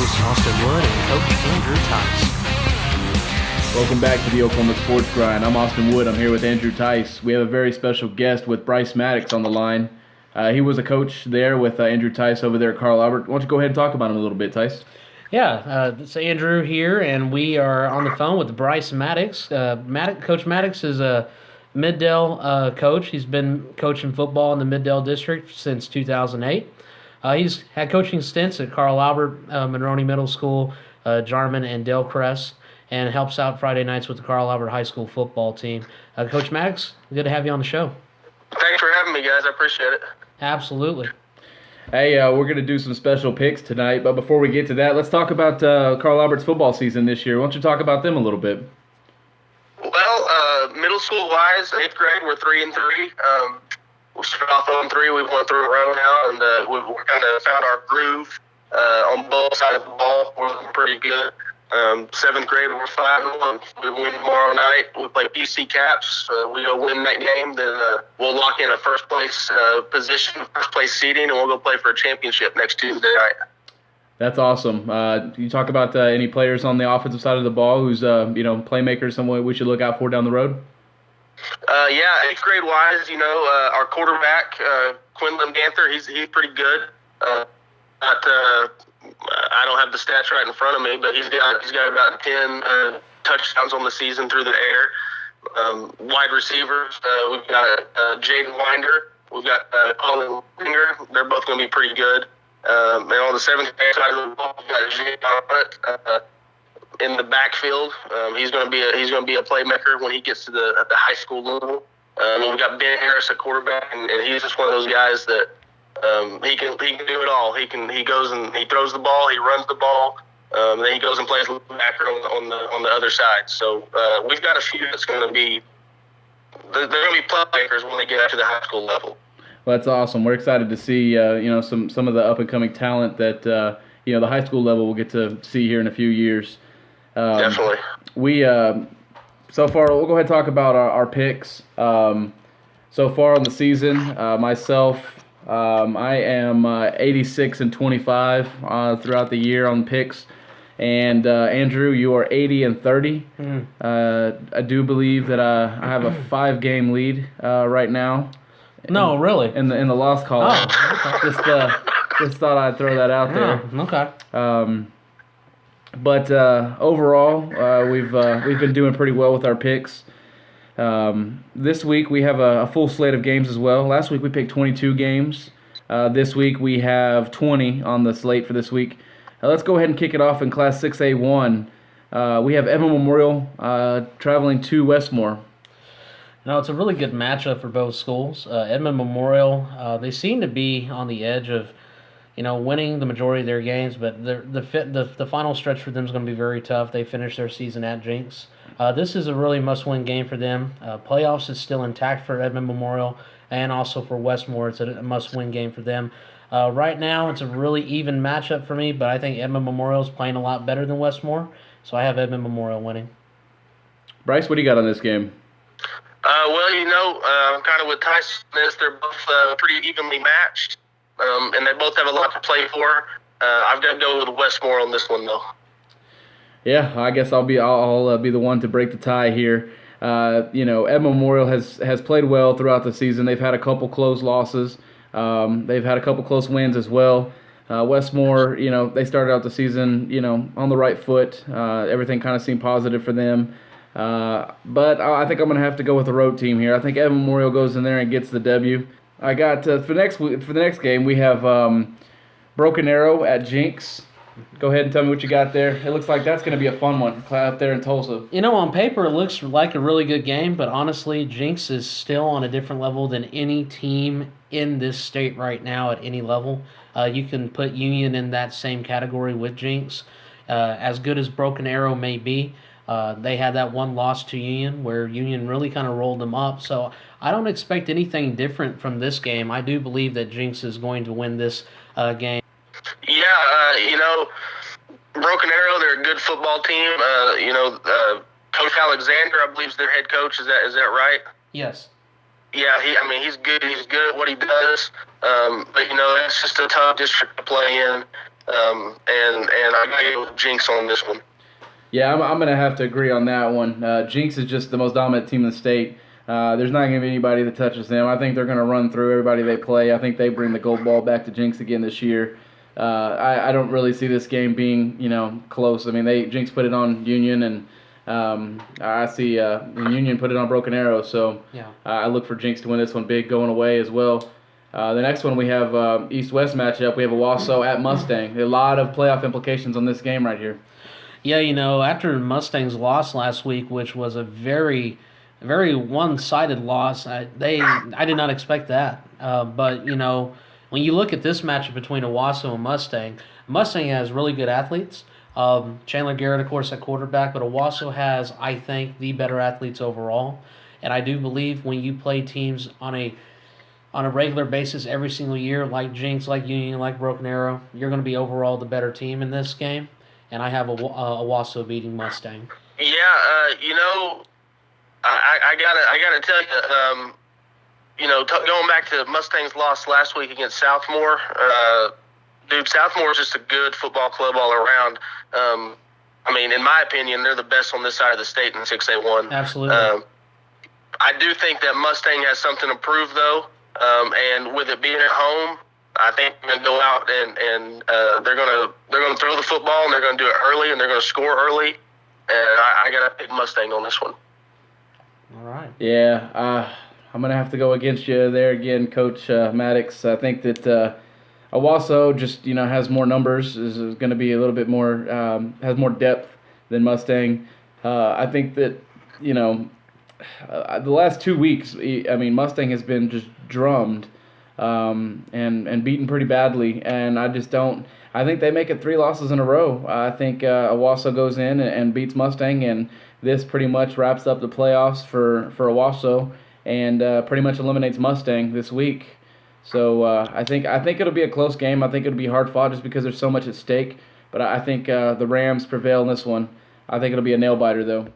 hosts, Austin Wood and Coach Andrew Theiss. Welcome back to the Oklahoma Sports Grind. I'm Austin Wood. I'm here with Andrew Theiss. We have a very special guest with Bryce Maddux on the line. He was a coach there with Andrew Theiss over there at Carl Albert. Why don't you go ahead and talk about him a little bit, Theiss? Yeah, it's Andrew here, and we are on the phone with Bryce Maddux. Coach Maddux is a Middale coach. He's been coaching football in the Middale district since 2008. He's had coaching stints at Carl Albert, Monroney Middle School, Jarman, and Dale-Crest, and helps out Friday nights with the Carl Albert High School football team. Coach Maddux, good to have you on the show. Thanks for having me, guys. I appreciate it. Absolutely. Hey, we're going to do some special picks tonight, but before we get to that, let's talk about Carl Albert's football season this year. Why don't you talk about them a little bit? Well, middle school-wise, 8th grade, we're 3-3. We started off 0-3. We've won 3 in a row now, and we've kind of found our groove on both sides of the ball. We're looking pretty good. 7th grade, we're 5-1. We win tomorrow night. We play PC Caps. We go win that game, then we'll lock in a first place position, first place seeding, and we'll go play for a championship next Tuesday night. That's awesome. You talk about any players on the offensive side of the ball who's playmakers, someone we should look out for down the road? Yeah, 8th grade wise, our quarterback, Quinlan Ganther, he's pretty good. I don't have the stats right in front of me, but he's got about 10 touchdowns on the season through the air. Wide receivers, we've got Jaden Winder, we've got Colin Finger. They're both going to be pretty good. And on the 7th grade side of the ball, we've got Jay Hunt in the backfield. He's going to be a playmaker when he gets to the high school level. We've got Ben Harris at quarterback, and he's just one of those guys that he can do it all. He goes and he throws the ball, he runs the ball, then he goes and plays backer on the other side. So we've got a few that's going to be they're going to be playmakers when they get up to the high school level. Well, that's awesome. We're excited to see some of the up and coming talent that the high school level will get to see here in a few years. Definitely. We so far we'll go ahead and talk about our picks. So far on the season, myself. I am 86-25 throughout the year on picks, and Andrew, you are 80-30. I do believe that I have a 5-game lead right now. No, really? In the loss column. Oh, okay. Just thought I'd throw that out there. Oh, okay. But overall, we've been doing pretty well with our picks. This week we have a full slate of games as well. Last week we picked 22 games. This week we have 20 on the slate for this week. Let's go ahead and kick it off in Class 6A1. We have Edmond Memorial traveling to Westmore. It's a really good matchup for both schools. Edmond Memorial, they seem to be on the edge of winning the majority of their games, but the final stretch for them is going to be very tough. They finish their season at Jinx. This is a really must-win game for them. Playoffs is still intact for Edmond Memorial, and also for Westmore. It's a must-win game for them. Right now, it's a really even matchup for me, but I think Edmond Memorial is playing a lot better than Westmore, so I have Edmond Memorial winning. Bryce, what do you got on this game? I'm kind of with Theiss. They're both pretty evenly matched. And they both have a lot to play for. I've got to go with Westmore on this one, though. Yeah, I guess I'll be the one to break the tie here. Edmond Memorial has played well throughout the season. They've had a couple close losses. They've had a couple close wins as well. Westmore, they started out the season, on the right foot. Everything kind of seemed positive for them. But I think I'm going to have to go with the road team here. I think Edmond Memorial goes in there and gets the W. I got for the next game we have Broken Arrow at Jinx. Go ahead and tell me what you got there. It looks like that's going to be a fun one up there in Tulsa. On paper it looks like a really good game, but honestly, Jinx is still on a different level than any team in this state right now at any level. You can put Union in that same category with Jinx. As good as Broken Arrow may be, they had that one loss to Union where Union really kind of rolled them up. So I don't expect anything different from this game. I do believe that Jinx is going to win this game. Yeah, Broken Arrow, they're a good football team. Coach Alexander, I believe, is their head coach. Is that right? Yes. Yeah, he's good. He's good at what he does. But it's just a tough district to play in. And I got to go with Jinx on this one. Yeah, I'm going to have to agree on that one. Jinx is just the most dominant team in the state. There's not going to be anybody that touches them. I think they're going to run through everybody they play. I think they bring the gold ball back to Jinx again this year. I don't really see this game being, close. I mean, Jinx put it on Union, and I see Union put it on Broken Arrow. So yeah. I look for Jinx to win this one big going away as well. The next one we have East-West matchup. We have Owasso at Mustang. A lot of playoff implications on this game right here. Yeah, after Mustang's loss last week, which was a very, very one-sided loss, I did not expect that. But, when you look at this matchup between Owasso and Mustang has really good athletes. Chandler Garrett, of course, at quarterback, but Owasso has, I think, the better athletes overall. And I do believe when you play teams on a regular basis every single year, like Jinx, like Union, like Broken Arrow, you're going to be overall the better team in this game. And I have Owasso beating Mustang. Yeah, I gotta tell you, going back to Mustang's loss last week against Southmore, dude, Southmore is just a good football club all around. In my opinion, they're the best on this side of the state in 6A1. Absolutely. I do think that Mustang has something to prove, though, and with it being at home, I think they're going to go out and they're going to throw the football, and they're going to do it early, and they're going to score early. And I got to pick Mustang on this one. All right. Yeah, I'm going to have to go against you there again, Coach Maddux. I think that Owasso just has more numbers, is going to be a little bit more has more depth than Mustang. I think that the last 2 weeks, Mustang has been just drummed. And beaten pretty badly, and I think they make it 3 losses in a row. I think Owasso goes in and beats Mustang, and this pretty much wraps up the playoffs for Owasso, and pretty much eliminates Mustang this week. So I think it'll be a close game. I think it'll be hard fought just because there's so much at stake, but I think the Rams prevail in this one. I think it'll be a nail biter though.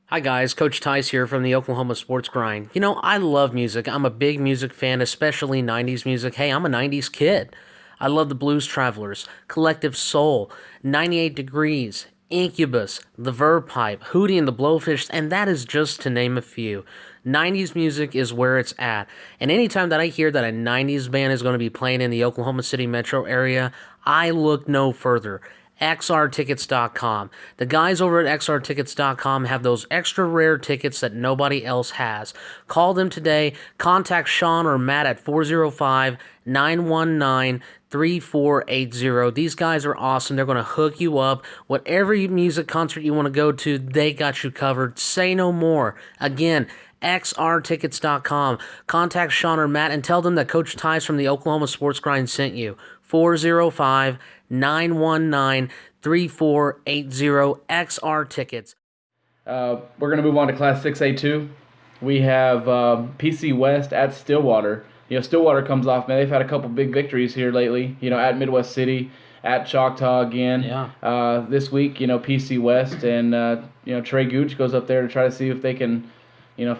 Hi guys, Coach Theiss here from the Oklahoma Sports Grind. I love music. I'm a big music fan, especially 90s music. Hey, I'm a 90s kid. I love the Blues Travelers, Collective Soul, 98 Degrees, Incubus, The Verb Pipe, Hootie and the Blowfish, and that is just to name a few. 90s music is where it's at. And anytime that I hear that a 90s band is going to be playing in the Oklahoma City metro area, I look no further. XRTickets.com. The guys over at XRTickets.com have those extra rare tickets that nobody else has. Call them today. Contact Sean or Matt at 405-919-3480. These guys are awesome. They're going to hook you up. Whatever music concert you want to go to, they got you covered. Say no more. Again, XRTickets.com. Contact Sean or Matt and tell them that Coach Theiss from the Oklahoma Sports Grind sent you. 405-919-3480. XR Tickets. We're going to move on to Class 6A2. We have PC West at Stillwater. Stillwater comes off, man, they've had a couple big victories here lately, at Midwest City, at Choctaw again. Yeah. This week, PC West and, Trey Gooch goes up there to try to see if they can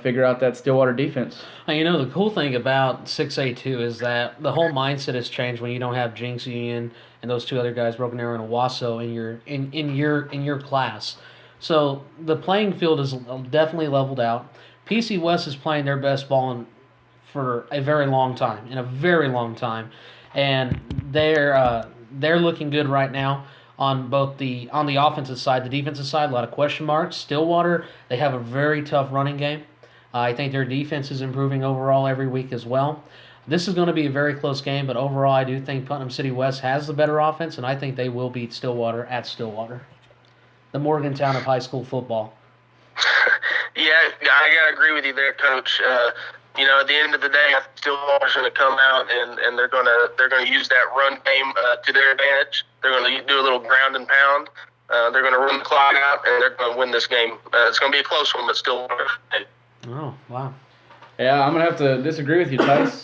figure out that Stillwater defense. The cool thing about 6A2 is that the whole mindset has changed when you don't have Jinx, Union, and those 2 other guys, Broken Arrow and Owasso, in your class. So the playing field is definitely leveled out. PC West is playing their best ball for a very long time, and they're looking good right now. On the offensive side, the defensive side, a lot of question marks. Stillwater, they have a very tough running game. I think their defense is improving overall every week as well. This is going to be a very close game, but overall I do think Putnam City West has the better offense, and I think they will beat Stillwater at Stillwater. The Morgantown of high school football. Yeah, I got to agree with you there, Coach. At the end of the day, I think Stillwater's going to come out and they're going to use that run game to their advantage. They're going to do a little ground and pound. They're going to run the clock out, and they're going to win this game. It's going to be a close one, but Stillwater. Oh, wow. Yeah, I'm going to have to disagree with you, Theiss.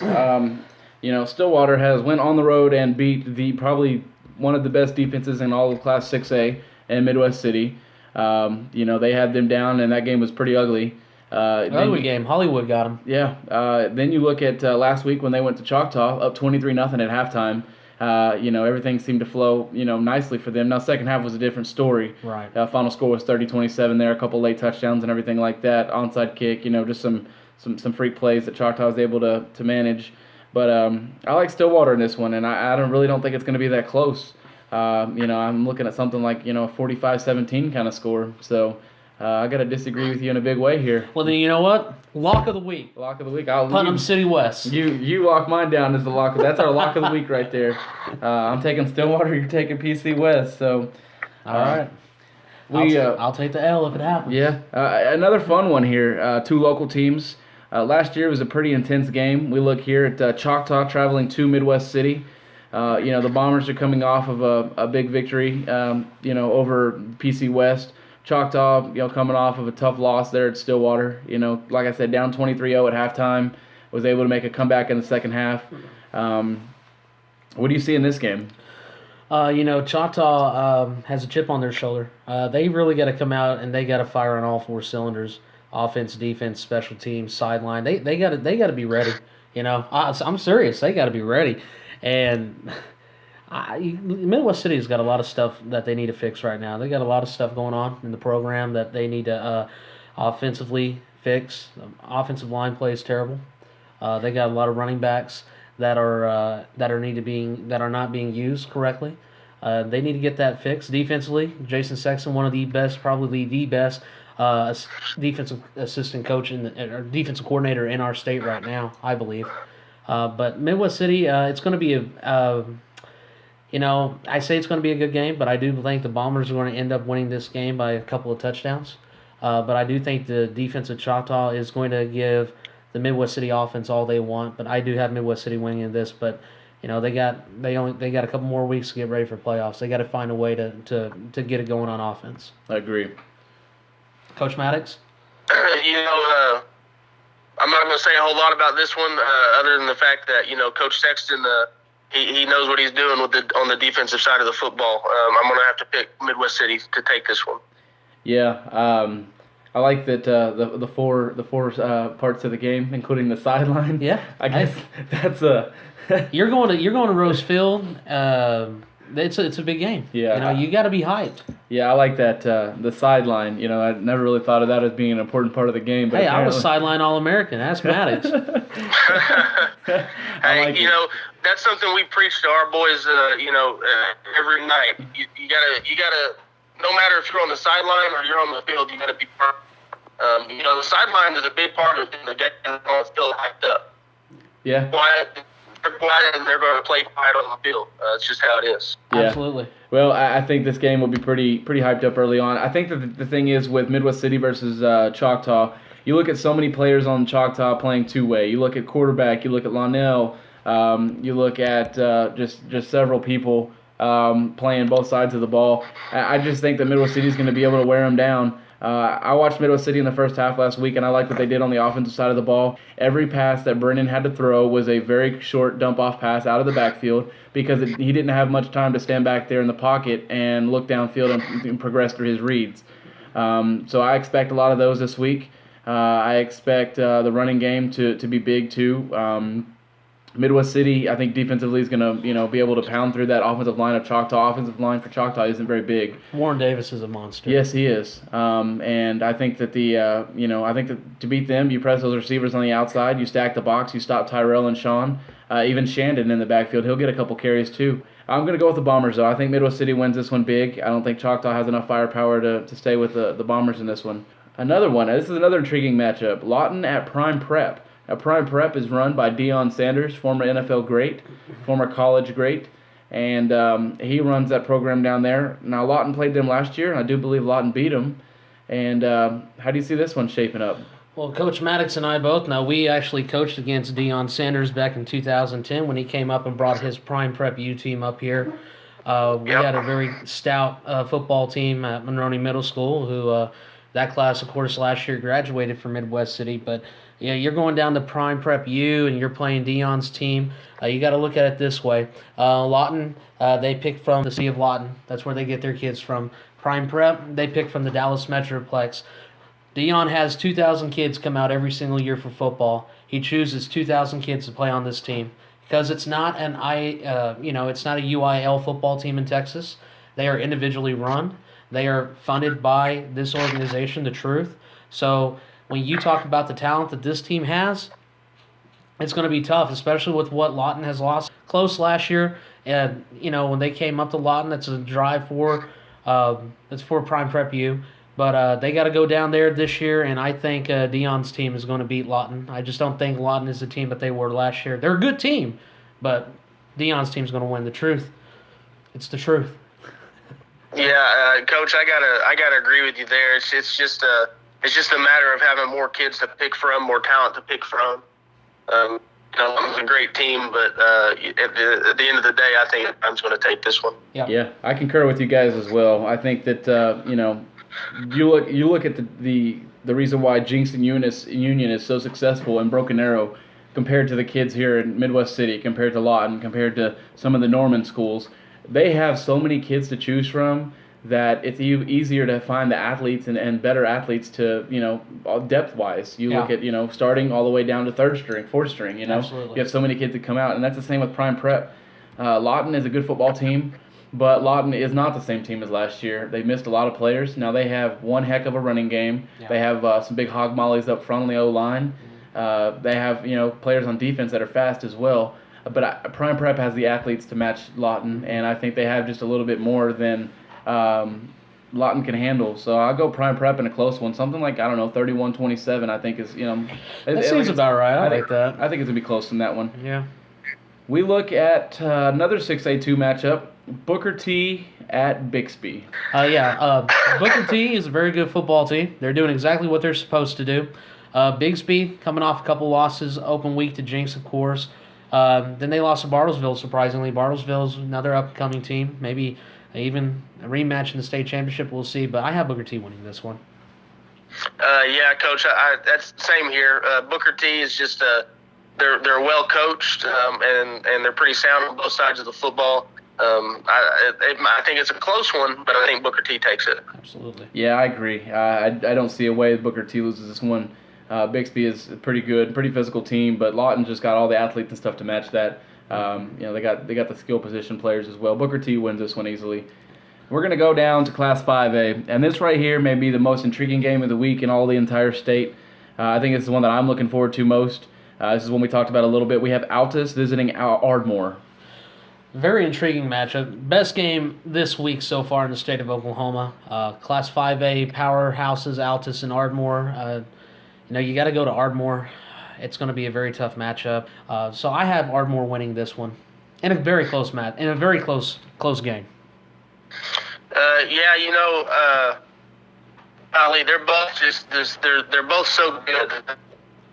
Stillwater has went on the road and beat probably one of the best defenses in all of Class 6A in Midwest City. They had them down, and that game was pretty ugly. Game. Hollywood got them. Yeah. Then you look at last week when they went to Choctaw, up 23-0 at halftime. Everything seemed to flow, nicely for them. Now, second half was a different story. Right. Final score was 30-27 there, a couple late touchdowns and everything like that. Onside kick, just some freak plays that Choctaw was able to manage. But I like Stillwater in this one, and I really don't think it's going to be that close. I'm looking at something like, a 45-17 kind of score. So I got to disagree with you in a big way here. Well, then you know what? Lock of the week. Lock of the week. Putnam City West. You lock mine down as the lock. That's our lock of the week right there. I'm taking Stillwater. You're taking PC West. So, all right. I'll take the L if it happens. Yeah. Another fun one here. Two local teams. Last year was a pretty intense game. We look here at Choctaw traveling to Midwest City. The Bombers are coming off of a big victory, over PC West. Choctaw, coming off of a tough loss there at Stillwater. Like I said, down 23-0 at halftime. Was able to make a comeback in the second half. What do you see in this game? Choctaw has a chip on their shoulder. They really got to come out and they got to fire on all four cylinders: offense, defense, special teams, sideline. They got to be ready. I'm serious. They got to be ready. And Midwest City has got a lot of stuff that they need to fix right now. They got a lot of stuff going on in the program that they need to offensively fix. Offensive line play is terrible. They got a lot of running backs that are not being used correctly. They need to get that fixed. Defensively, Jason Sexton, one of the best, probably the best defensive assistant coach or defensive coordinator in our state right now, I believe. But Midwest City, it's going to be I say it's going to be a good game, but I do think the Bombers are going to end up winning this game by a couple of touchdowns. But I do think the defense of Choctaw is going to give the Midwest City offense all they want. But I do have Midwest City winning in this. But they got a couple more weeks to get ready for playoffs. They got to find a way to get it going on offense. I agree. Coach Maddux? I'm not going to say a whole lot about this one, other than the fact that Coach Sexton, he knows what he's doing on the defensive side of the football. I'm going to have to pick Midwest City to take this one. Yeah, I like that the four parts of the game, including the sideline. Yeah, I guess that's a. You're going to Rose Field. It's a big game. Yeah, you got to be hyped. Yeah, I like that the sideline. I never really thought of that as being an important part of the game. But hey, I was sideline All-American. Ask Maddux. That's something we preach to our boys. Every night. You gotta. No matter if you're on the sideline or you're on the field, you gotta be part. The sideline is a big part of the game. It's still hyped up. Yeah. They're quiet and they're going to play quiet on the field. It's just how it is. Yeah. Absolutely. Well, I think this game will be pretty hyped up early on. I think that the thing is with Midwest City versus Choctaw, you look at so many players on Choctaw playing two-way. You look at quarterback. You look at Lonell. You look at just several people playing both sides of the ball. I just think that Midwest City is going to be able to wear them down. I watched Midwest City in the first half last week, and I like what they did on the offensive side of the ball. Every pass that Brennan had to throw was a very short dump-off pass out of the backfield because he didn't have much time to stand back there in the pocket and look downfield and progress through his reads. So I expect a lot of those this week. I expect the running game to be big too. Midwest City, I think defensively is going to, be able to pound through that offensive line of Choctaw. Offensive line for Choctaw isn't very big. Warren Davis is a monster. Yes, he is. And I think that I think that to beat them, you press those receivers on the outside, you stack the box, you stop Tyrell and Sean, even Shandon in the backfield. He'll get a couple carries too. I'm going to go with the Bombers though. I think Midwest City wins this one big. I don't think Choctaw has enough firepower to stay with the Bombers in this one. Another one. This is another intriguing matchup. Lawton at Prime Prep. Prime Prep is run by Deion Sanders, former NFL great, former college great, and he runs that program down there. Now, Lawton played them last year, and I do believe Lawton beat them. And how do you see this one shaping up? Well, Coach Maddux and I both know we actually coached against Deion Sanders back in 2010 when he came up and brought his Prime Prep U team up here. We had a very stout football team at Monroney Middle School who that class, of course, last year graduated from Midwest City, but you're going down to Prime Prep U and you're playing Deion's team. You got to look at it this way. Lawton, they pick from the city of Lawton. That's where they get their kids from. Prime Prep, they pick from the Dallas Metroplex. Deion has 2,000 kids come out every single year for football. He chooses 2,000 kids to play on this team. because it's not it's not a UIL football team in Texas. They are individually run. They are funded by this organization, The Truth. So when you talk about the talent that this team has, it's going to be tough, especially with what Lawton has lost close last year. And when they came up to Lawton, that's a drive for Prime Prep U. But they got to go down there this year, and I think Dion's team is going to beat Lawton. I just don't think Lawton is the team that they were last year. They're a good team, but Dion's team is going to win. The Truth. It's The Truth. Yeah, Coach, I gotta agree with you there. It's just a matter of having more kids to pick from, more talent to pick from. It's a great team, but at the end of the day, I think I'm going to take this one. Yeah, I concur with you guys as well. I think that you look at the reason why Jinx and Union is so successful in Broken Arrow compared to the kids here in Midwest City, compared to Lawton, compared to some of the Norman schools. They have so many kids to choose from that it's easier to find the athletes and better athletes to, depth-wise. You look at, starting all the way down to third string, fourth string, Absolutely. You have so many kids that come out, and that's the same with Prime Prep. Lawton is a good football team, but Lawton is not the same team as last year. They missed a lot of players. Now they have one heck of a running game. Yeah. They have some big hog mollies up front on the O-line. They have, players on defense that are fast as well. But Prime Prep has the athletes to match Lawton, and I think they have just a little bit more than Lawton can handle. So I'll go Prime Prep in a close one. Something like, 31-27, I think is, That seems about right. I like that. I think it's going to be close in that one. Yeah. We look at another 6A2 matchup, Booker T at Bixby. Booker T is a very good football team. They're doing exactly what they're supposed to do. Bixby coming off a couple losses, open week to Jinx, of course. Then they lost to Bartlesville, surprisingly. Bartlesville's another up-and-coming team. Maybe even a rematch in the state championship. We'll see. But I have Booker T winning this one. Coach, that's the same here. Booker T is just they're well coached and they're pretty sound on both sides of the football. I think it's a close one, but I think Booker T takes it. Absolutely. Yeah, I agree. I don't see a way Booker T loses this one. Bixby is a pretty good, pretty physical team, but Lawton just got all the athletes and stuff to match that. They got the skill position players as well. Booker T wins this one easily. We're going to go down to Class 5A, and this right here may be the most intriguing game of the week in all the entire state. I think it's the one that I'm looking forward to most. This is one we talked about a little bit. We have Altus visiting Ardmore. Very intriguing matchup. Best game this week so far in the state of Oklahoma. Class 5A powerhouses, Altus and Ardmore. You got to go to Ardmore. It's going to be a very tough matchup. So I have Ardmore winning this one in a very close match, in a very close game. Ali, they're both they're both so good.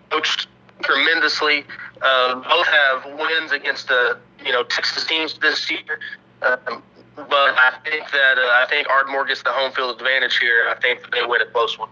Coached tremendously. Both have wins against the Texas teams this year. But I think Ardmore gets the home field advantage here. I think that they win a close one.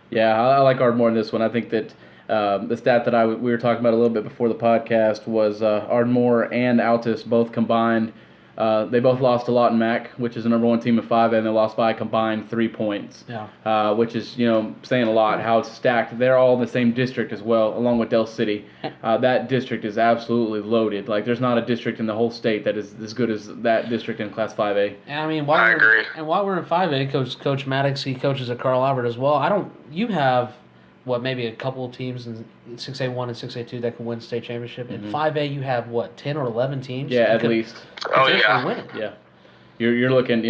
Yeah, I like Ardmore in this one. I think that the stat that we were talking about a little bit before the podcast was Ardmore and Altus both combined. They both lost to Lawton Mac, which is the number one team in 5A, and they lost by a combined 3 points. Yeah. Which is saying a lot. How it's stacked. They're all in the same district as well, along with Del City. That district is absolutely loaded. Like there's not a district in the whole state that is as good as that district in Class 5A. And I agree. While we're in 5A, Coach Maddux, he coaches at Carl Albert as well. You have maybe a couple of teams in 6A1 and 6A2 that can win state championship. In 5A, you have 10 or 11 teams. Yeah, at least. Oh yeah. Win it. Yeah. You're looking,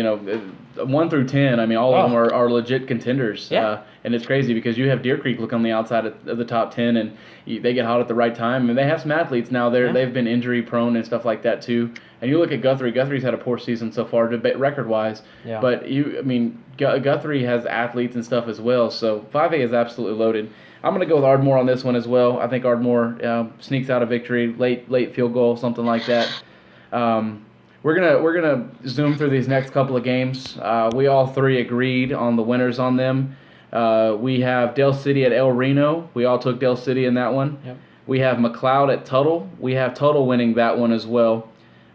1 through 10. I mean, all of them are legit contenders. Yeah. And it's crazy because you have Deer Creek look on the outside of the top 10, and they get hot at the right time. And they have some athletes now. They've been injury prone and stuff like that too. And you look at Guthrie. Guthrie's had a poor season so far, record wise. Yeah. But Guthrie has athletes and stuff as well. So 5A is absolutely loaded. I'm going to go with Ardmore on this one as well. I think Ardmore sneaks out a victory, late field goal, something like that. We're gonna zoom through these next couple of games. We all three agreed on the winners on them. We have Del City at El Reno. We all took Del City in that one. Yep. We have McLeod at Tuttle. We have Tuttle winning that one as well.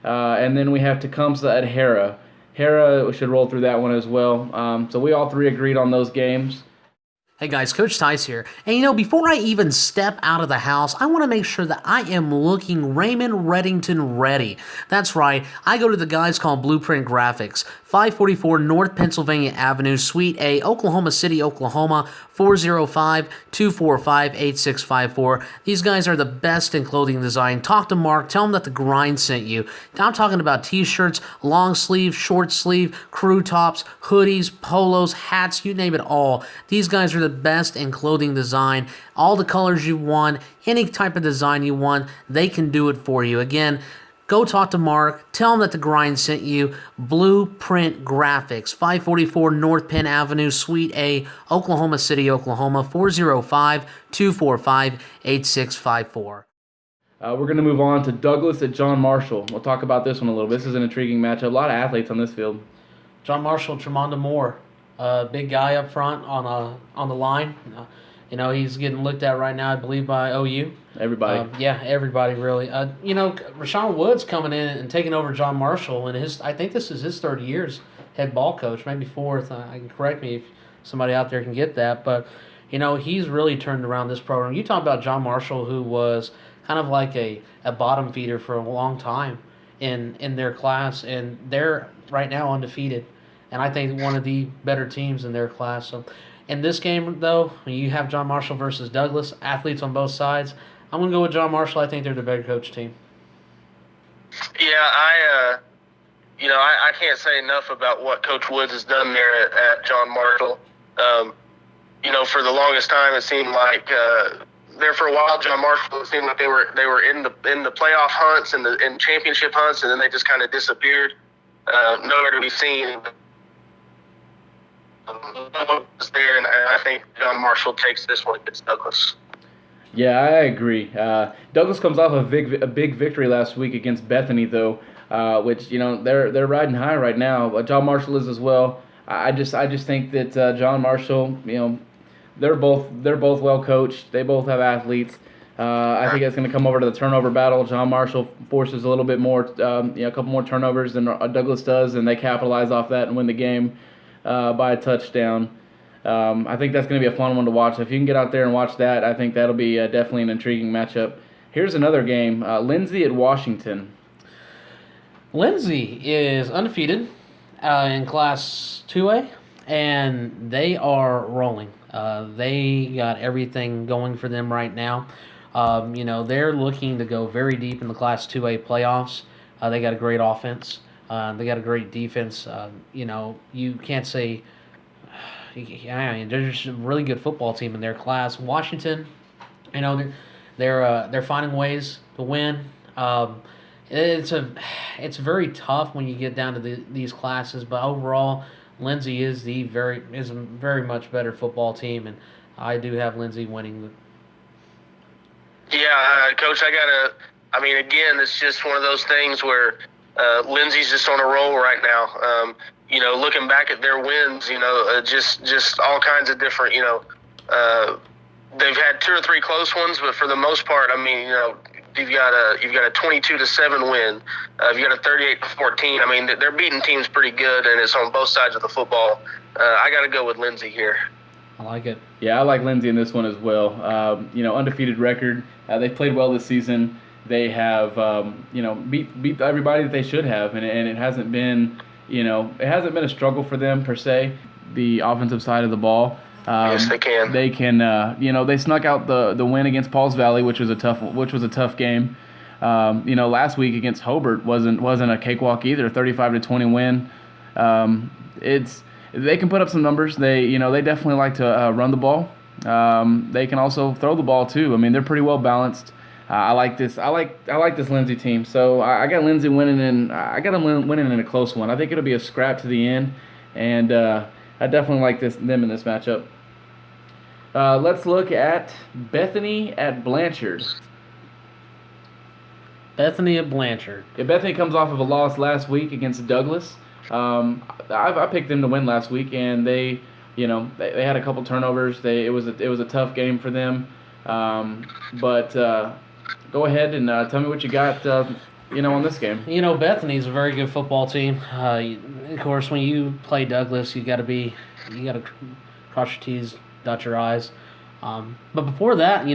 And then we have Tecumseh at Hera. Hera should roll through that one as well. So we all three agreed on those games. Hey guys, Coach Theiss here. And before I even step out of the house, I want to make sure that I am looking Raymond Reddington ready. That's right, I go to the guys called Blueprint Graphics, 544 North Pennsylvania Avenue, Suite A, Oklahoma City, Oklahoma, 405-245-8654. These guys are the best in clothing design. Talk to Mark, tell him that the grind sent you. I'm talking about t-shirts, long sleeve, short sleeve, crew tops, hoodies, polos, hats, you name it all. These guys are the best in clothing design. All the colors you want, any type of design you want, they can do it for you. Again, go talk to Mark. Tell him that the grind sent you. Blueprint Graphics, 544 North Penn Avenue, Suite A, Oklahoma City, Oklahoma, 405-245-8654. We're going to move on to Douglas at John Marshall. We'll talk about this one a little bit. This is an intriguing matchup. A lot of athletes on this field. John Marshall, Tremonda Moore, big guy up front on the line. He's getting looked at right now, I believe, by OU. Everybody. Everybody really. Rashawn Woods coming in and taking over John Marshall, and I think this is his third year as head ball coach, maybe fourth. I can correct me if somebody out there can get that, but he's really turned around this program. You talk about John Marshall, who was kind of like a bottom feeder for a long time in their class, and they're right now undefeated, and I think one of the better teams in their class. So in this game, though, when you have John Marshall versus Douglas, athletes on both sides, I'm going to go with John Marshall. I think they're the better coach team. Yeah, I can't say enough about what Coach Woods has done there at John Marshall. For the longest time, it seemed like there for a while, John Marshall, it seemed like they were in the playoff hunts and in championship hunts, and then they just kind of disappeared, nowhere to be seen. Was there, and I think John Marshall takes this one against Douglas. Yeah, I agree. Douglas comes off a big victory last week against Bethany, though, which they're riding high right now. But John Marshall is as well. I just think that John Marshall, they're both well coached. They both have athletes. I think it's going to come over to the turnover battle. John Marshall forces a little bit more, a couple more turnovers than Douglas does, and they capitalize off that and win the game by a touchdown. I think that's going to be a fun one to watch. If you can get out there and watch that, I think that'll be definitely an intriguing matchup. Here's another game, Lindsay at Washington. Lindsay is undefeated in Class 2A, and they are rolling. They got everything going for them right now. They're looking to go very deep in the Class 2A playoffs. They got a great offense. They got a great defense. You can't say... they're just a really good football team in their class. Washington, they're finding ways to win. It's very tough when you get down to these classes, but overall, Lindsay is a very much better football team, and I do have Lindsay winning. Yeah, Coach, again, it's just one of those things where Lindsay's just on a roll right now. Looking back at their wins, just all kinds of different, they've had 2 or 3 close ones, but for the most part, you've got a 22-7 win. You've got a 38-14. They're beating teams pretty good, and it's on both sides of the football. I got to go with Lindsay here. I like it. Yeah, I like Lindsay in this one as well. Undefeated record. They've played well this season. They have, beat everybody that they should have, and it hasn't been, it hasn't been a struggle for them per se. The offensive side of the ball. Yes, they can. They can, they snuck out the win against Pauls Valley, which was a tough game. Last week against Hobart wasn't a cakewalk either. 35-20 win. They can put up some numbers. They definitely like to run the ball. They can also throw the ball too. They're pretty well balanced. I like this. I like this Lindsay team. So I got Lindsay winning, and I got them winning in a close one. I think it'll be a scrap to the end, and I definitely like them in this matchup. Let's look at Bethany at Blanchard. Bethany at Blanchard. Yeah, Bethany comes off of a loss last week against Douglas. I picked them to win last week, and they had a couple turnovers. It was a tough game for them. But go ahead and tell me what you got. On this game. Bethany's a very good football team. Of course, when you play Douglas, you got to cross your T's, dot your I's. But before that,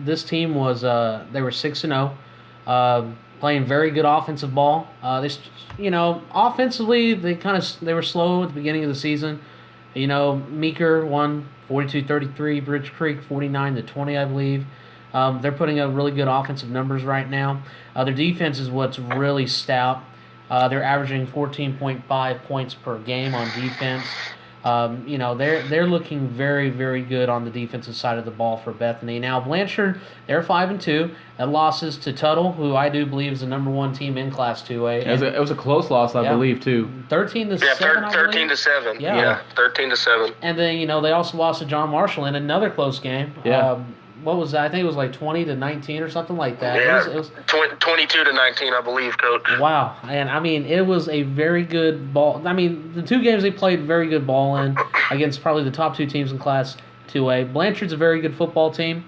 this team was they were 6-0, playing very good offensive ball. Offensively they were slow at the beginning of the season. Meeker won 42-33, Bridge Creek 49-20, I believe. They're putting up really good offensive numbers right now. Their defense is what's really stout. They're averaging 14.5 points per game on defense. They're looking very, very good on the defensive side of the ball for Bethany. Now Blanchard, they're 5-2. That losses to Tuttle, who I do believe is the number one team in Class 2A. It was a close loss, I believe, too. 13-7. Yeah, 13-7. Yeah, 13-7. And then they also lost to John Marshall in another close game. Yeah. What was that? I think it was like 20-19 or something like that. Yeah, it was 22-19, I believe, Coach. Wow. And, it was a very good ball. The two games they played very good ball in against probably the top two teams in Class 2A. Blanchard's a very good football team.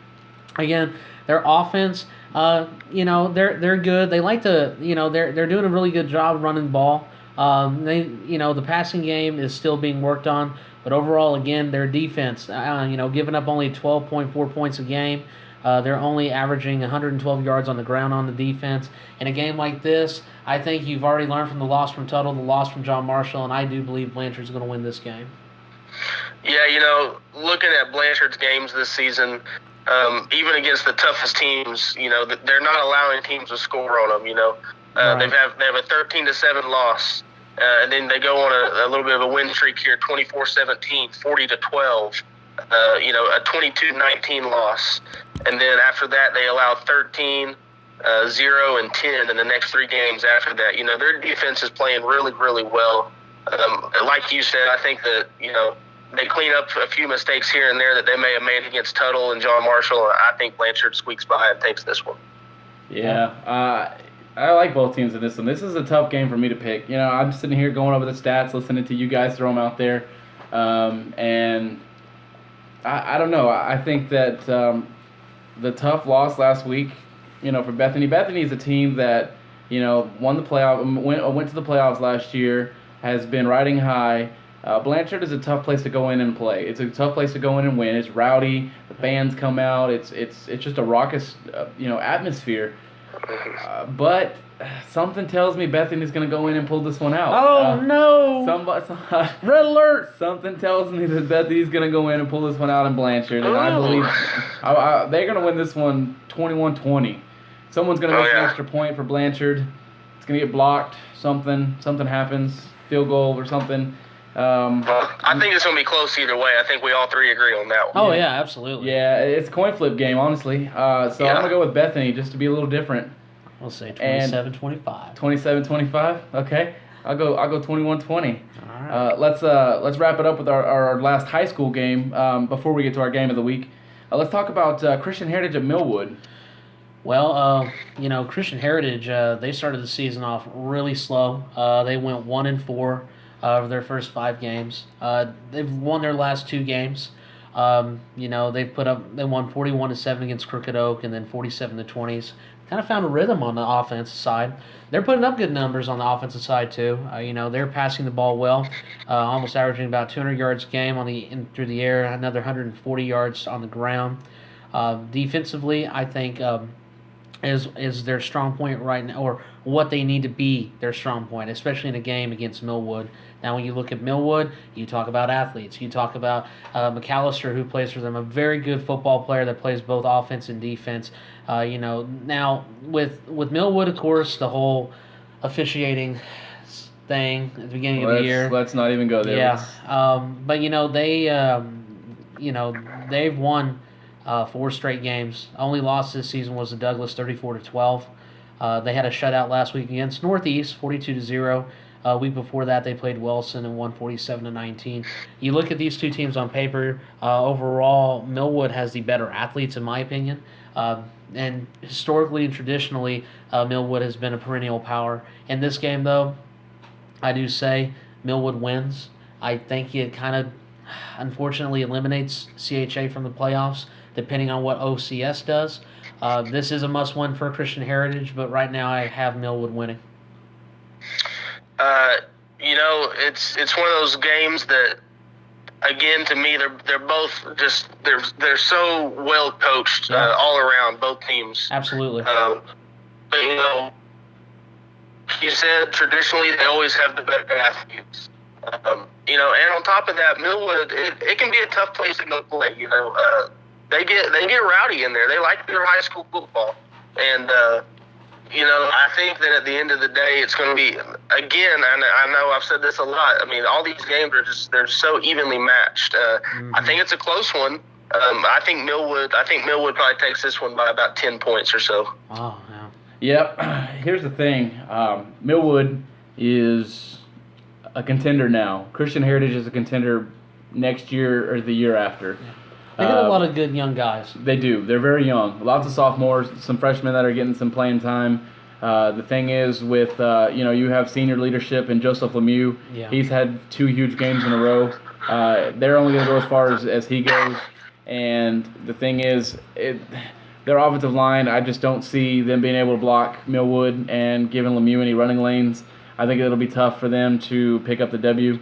Again, their offense, they're good. They like to, they're doing a really good job running the ball. The passing game is still being worked on. But overall, again, their defense, giving up only 12.4 points a game. They're only averaging 112 yards on the ground on the defense. In a game like this, I think you've already learned from the loss from Tuttle, the loss from John Marshall, and I do believe Blanchard's going to win this game. Yeah, looking at Blanchard's games this season, even against the toughest teams, they're not allowing teams to score on them. Right. They have a 13-7 loss. And then they go on a little bit of a win streak here, 24-17, 40-12, a 22-19 loss. And then after that, they allow 13, 0, and 10 in the next three games after that. Their defense is playing really, really well. Like you said, I think that, they clean up a few mistakes here and there that they may have made against Tuttle and John Marshall. And I think Blanchard squeaks by and takes this one. Yeah, I like both teams in this one. This is a tough game for me to pick. I'm sitting here going over the stats, listening to you guys throw them out there. And I don't know. I think that the tough loss last week, for Bethany. Bethany is a team that, won the playoff, went to the playoffs last year, has been riding high. Blanchard is a tough place to go in and play. It's a tough place to go in and win. It's rowdy. The fans come out. It's just a raucous, atmosphere. But something tells me Bethany's going to go in and pull this one out. Oh, no. Red alert. Something tells me that Bethany's going to go in and pull this one out in Blanchard. And I believe they're going to win this one 21-20. Someone's going to miss an extra point for Blanchard. It's going to get blocked. Something happens. Field goal or something. I think it's going to be close either way. I think we all three agree on that one. Oh, yeah, absolutely. Yeah, it's a coin flip game, honestly. So I'm going to go with Bethany just to be a little different. We'll say 27-25. 27-25? Okay. I'll go 21-20. All right. Let's wrap it up with our last high school game before we get to our game of the week. Let's talk about Christian Heritage at Millwood. Well, Christian Heritage, they started the season off really slow. They went 1-4 over their first 5 games. They've won their last 2 games. They won 41-7 against Crooked Oak and then 47-20s. Kind of found a rhythm on the offensive side. They're putting up good numbers on the offensive side too. They're passing the ball well, almost averaging about 200 yards a game through the air, another 140 yards on the ground. Defensively, I think is their strong point right now, or what they need to be their strong point, especially in a game against Millwood. Now, when you look at Millwood, you talk about athletes. You talk about McAllister, who plays for them, a very good football player that plays both offense and defense. Now with Millwood, of course, the whole officiating thing at the beginning of the year. Let's not even go there. Yeah, but they've won 4 straight games. Only loss this season was the Douglas, 34-12. They had a shutout last week against Northeast, 42-0. Week before that, they played Wilson and won 47-19. You look at these two teams on paper. Overall, Millwood has the better athletes, in my opinion. And historically and traditionally, Millwood has been a perennial power. In this game, though, I do say Millwood wins. I think it kind of, unfortunately, eliminates CHA from the playoffs, depending on what OCS does. This is a must-win for Christian Heritage, but right now I have Millwood winning. It's one of those games that again, to me, they're both just they're so well coached all around, both teams. Absolutely. But you said traditionally they always have the better athletes. And on top of that, Millwood, it can be a tough place to go play. They get rowdy in there. They like their high school football, and I think that at the end of the day, it's going to be, again, I know I've said this a lot. I mean, all these games they're so evenly matched. I think it's a close one. I think Millwood probably takes this one by about 10 points or so. Oh, yeah. Yep. Here's the thing. Millwood is a contender now. Christian Heritage is a contender next year or the year after. Yeah. They got a lot of good young guys. They do. They're very young. Lots of sophomores, some freshmen that are getting some playing time. The thing is with, you have senior leadership in Joseph Lemieux. Yeah. He's had 2 huge games in a row. They're only going to go as far as he goes. And the thing is, their offensive line, I just don't see them being able to block Millwood and giving Lemieux any running lanes. I think it'll be tough for them to pick up the W.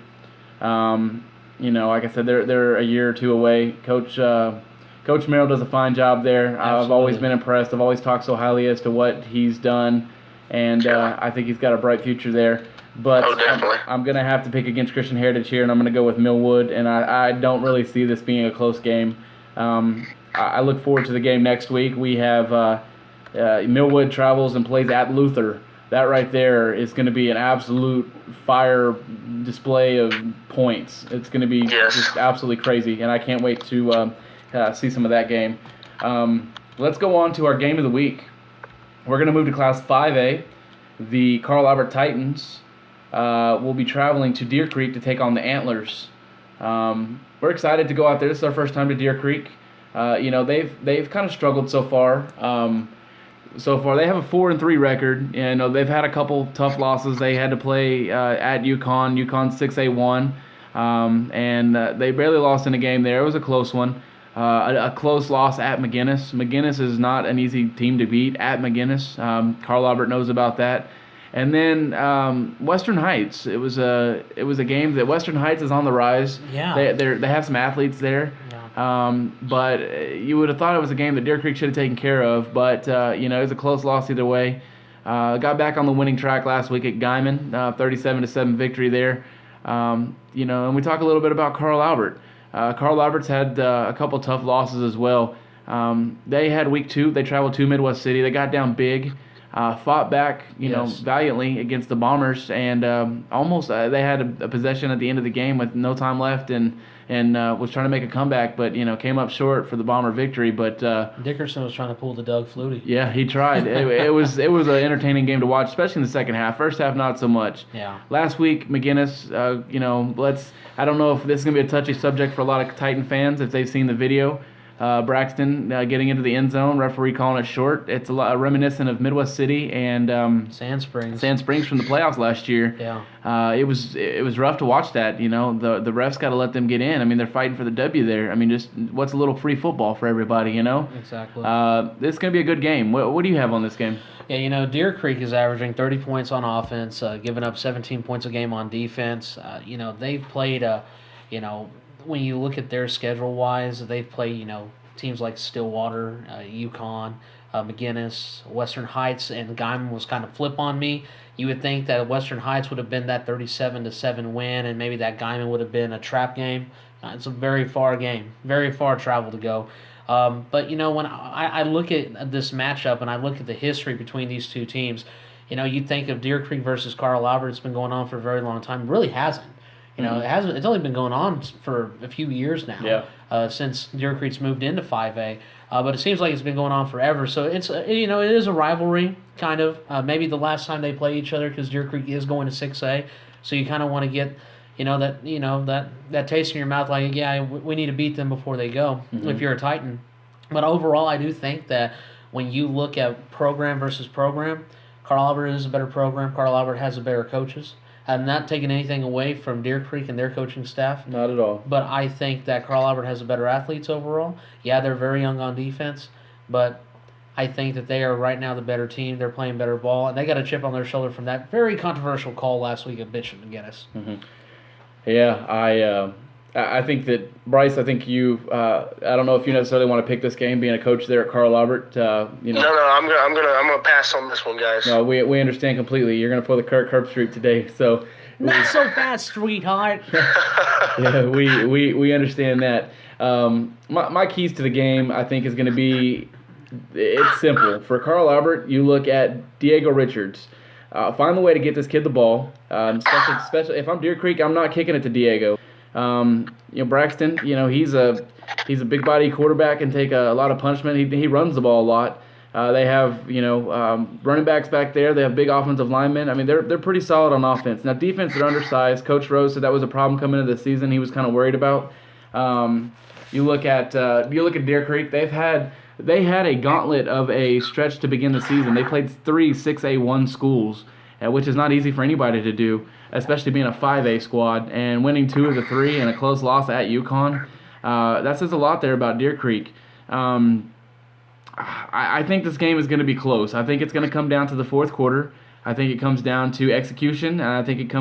Like I said, they're a year or two away. Coach Merrill does a fine job there. Absolutely. I've always been impressed. I've always talked so highly as to what he's done, and I think he's got a bright future there. But I'm going to have to pick against Christian Heritage here, and I'm going to go with Millwood, and I don't really see this being a close game. I look forward to the game next week. We have Millwood travels and plays at Luther. That right there is going to be an absolute fire display of points. It's going to be just absolutely crazy, and I can't wait to see some of that game. Let's go on to our game of the week. We're going to move to Class 5A. The Carl Albert Titans will be traveling to Deer Creek to take on the Antlers. We're excited to go out there. This is our first time to Deer Creek. They've kind of struggled so far. They have a 4-3 record. They've had a couple tough losses. They had to play at UConn 6A1, and they barely lost in a game there. It was a close one. A close loss at McGinnis. McGinnis is not an easy team to beat at McGinnis. Carl Albert knows about that. And then Western Heights. It was a game that Western Heights is on the rise. Yeah. They have some athletes there. But you would have thought it was a game that Deer Creek should have taken care of. But, it was a close loss either way. Got back on the winning track last week at Guyman, 37-7 victory there. And we talk a little bit about Carl Albert. Carl Albert's had a couple tough losses as well. They had week 2. They traveled to Midwest City. They got down big. Fought back, valiantly against the Bombers, and almost they had a possession at the end of the game with no time left, and was trying to make a comeback, but came up short for the Bomber victory. But Dickerson was trying to pull the Doug Flutie. Yeah, he tried. it was an entertaining game to watch, especially in the second half. First half, not so much. Yeah. Last week, McGinnis. I don't know if this is gonna be a touchy subject for a lot of Titan fans if they've seen the video. Braxton getting into the end zone, referee calling it short. It's a lot reminiscent of Midwest City and Sand Springs from the playoffs last year. Yeah, it was rough to watch that. The refs got to let them get in. I mean, they're fighting for the W there. I mean, just what's a little free football for everybody, Exactly. This is gonna be a good game. What do you have on this game? Yeah, Deer Creek is averaging 30 points on offense, giving up 17 points a game on defense. They've played when you look at their schedule-wise, they've played, teams like Stillwater, UConn, McGinnis, Western Heights, and Guyman was kind of flip on me. You would think that Western Heights would have been that 37-7 win, and maybe that Guyman would have been a trap game. It's a very far game, very far travel to go. But, when I look at this matchup and I look at the history between these two teams, you'd think of Deer Creek versus Carl Albert. It's been going on for a very long time. It really hasn't. It's only been going on for a few years now. Yeah. Since Deer Creek's moved into 5A. But it seems like it's been going on forever. So it's it is a rivalry kind of. Maybe the last time they play each other because Deer Creek is going to 6A. So you kind of want to get that taste in your mouth, like we need to beat them before they go. Mm-hmm. If you're a Titan. But overall, I do think that when you look at program versus program, Carl Albert is a better program. Carl Albert has the better coaches. I'm not taking anything away from Deer Creek and their coaching staff. Not at all. But I think that Carl Albert has the better athletes overall. Yeah, they're very young on defense, but I think that they are right now the better team. They're playing better ball, and they got a chip on their shoulder from that very controversial call last week of Bishop McGinnis. Mm-hmm. Yeah, I think that Bryce. I think you. I don't know if you necessarily want to pick this game, being a coach there at Carl Albert. No, I'm gonna pass on this one, guys. No, we understand completely. You're gonna pull the Kirk Herbstreit today, so. Not so fast, sweetheart. Yeah, we understand that. My keys to the game, I think, is going to be, it's simple. For Carl Albert, you look at Diego Richards. Find the way to get this kid the ball. Especially if I'm Deer Creek, I'm not kicking it to Diego. Braxton, he's a big body quarterback and take a lot of punishment. He runs the ball a lot. They have, running backs back there. They have big offensive linemen. I mean, they're pretty solid on offense. Now, defense, they're undersized. Coach Rose said that was a problem coming into the season. He was kind of worried about. You look at Deer Creek. They had a gauntlet of a stretch to begin the season. They played 3 6A1 schools, which is not easy for anybody to do, especially being a 5A squad, and winning 2 of the 3 and a close loss at UConn. That says a lot there about Deer Creek. I think this game is going to be close. I think it's going to come down to the fourth quarter. I think it comes down to execution, and I think it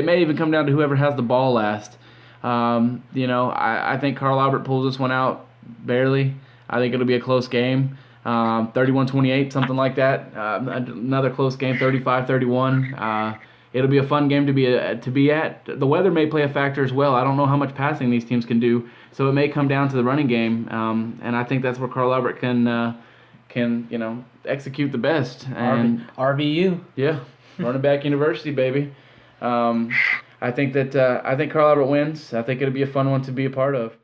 may even come down to whoever has the ball last. I think Carl Albert pulls this one out barely. I think it'll be a close game, 31-28, something like that. Another close game, 35-31. It'll be a fun game to be at. The weather may play a factor as well. I don't know how much passing these teams can do, so it may come down to the running game. And I think that's where Carl Albert can execute the best. And RBU. Yeah, running back university, baby. I think Carl Albert wins. I think it'll be a fun one to be a part of.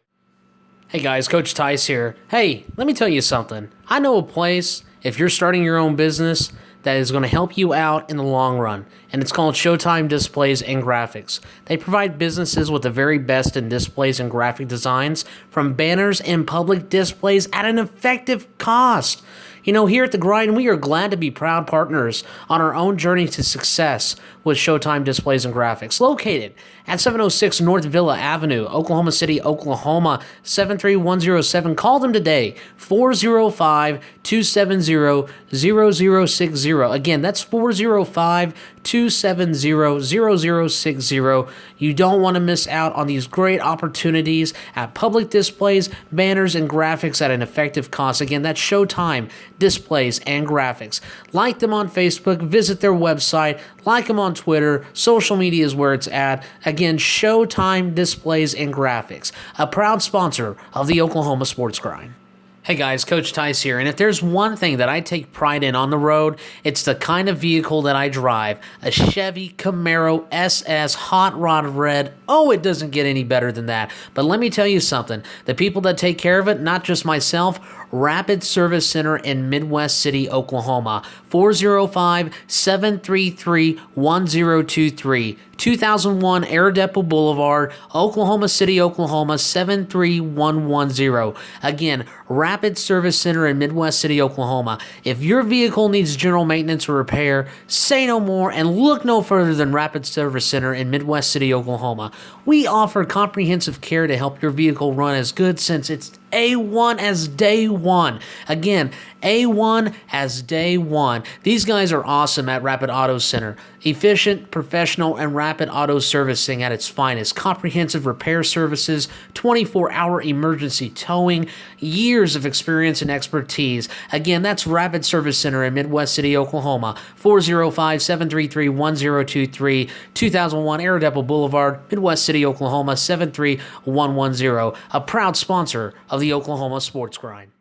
Hey guys, Coach Theiss here. Hey, let me tell you something. I know a place, if you're starting your own business, that is going to help you out in the long run, and it's called Showtime Displays and Graphics. They provide businesses with the very best in displays and graphic designs, from banners and public displays at an effective cost. Here at The Grind, we are glad to be proud partners on our own journey to success with Showtime Displays and Graphics, located at 706 North Villa Avenue, Oklahoma City, Oklahoma, 73107. Call them today, 405-270-0060. Again, that's 405-270-0060. You don't want to miss out on these great opportunities at public displays, banners, and graphics at an effective cost. Again, that's Showtime Displays and Graphics. Like them on Facebook, visit their website, like them on Twitter. Social media is where it's at. Again, Showtime Displays and Graphics, a proud sponsor of the Oklahoma Sports Grind. Hey guys, Coach Theiss here, and if there's one thing that I take pride in on the road, it's the kind of vehicle that I drive, a Chevy Camaro SS Hot Rod Red. Oh, it doesn't get any better than that. But let me tell you something, the people that take care of it, not just myself, Rapid Service Center in Midwest City, Oklahoma, 405-733-1023. 2001 Air Depot Boulevard, Oklahoma City, Oklahoma, 73110. Again, Rapid Service Center in Midwest City, Oklahoma. If your vehicle needs general maintenance or repair, say no more and look no further than Rapid Service Center in Midwest City, Oklahoma. We offer comprehensive care to help your vehicle run as good since it's A1 as day one. Again, A1 as day one. These guys are awesome at Rapid Auto Center. Efficient, professional, and rapid auto servicing at its finest. Comprehensive repair services, 24-hour emergency towing, years of experience and expertise. Again, that's Rapid Service Center in Midwest City, Oklahoma, 405-733-1023, 2001 Air Depot Boulevard, Midwest City, Oklahoma, 73110. A proud sponsor of the Oklahoma Sports Grind.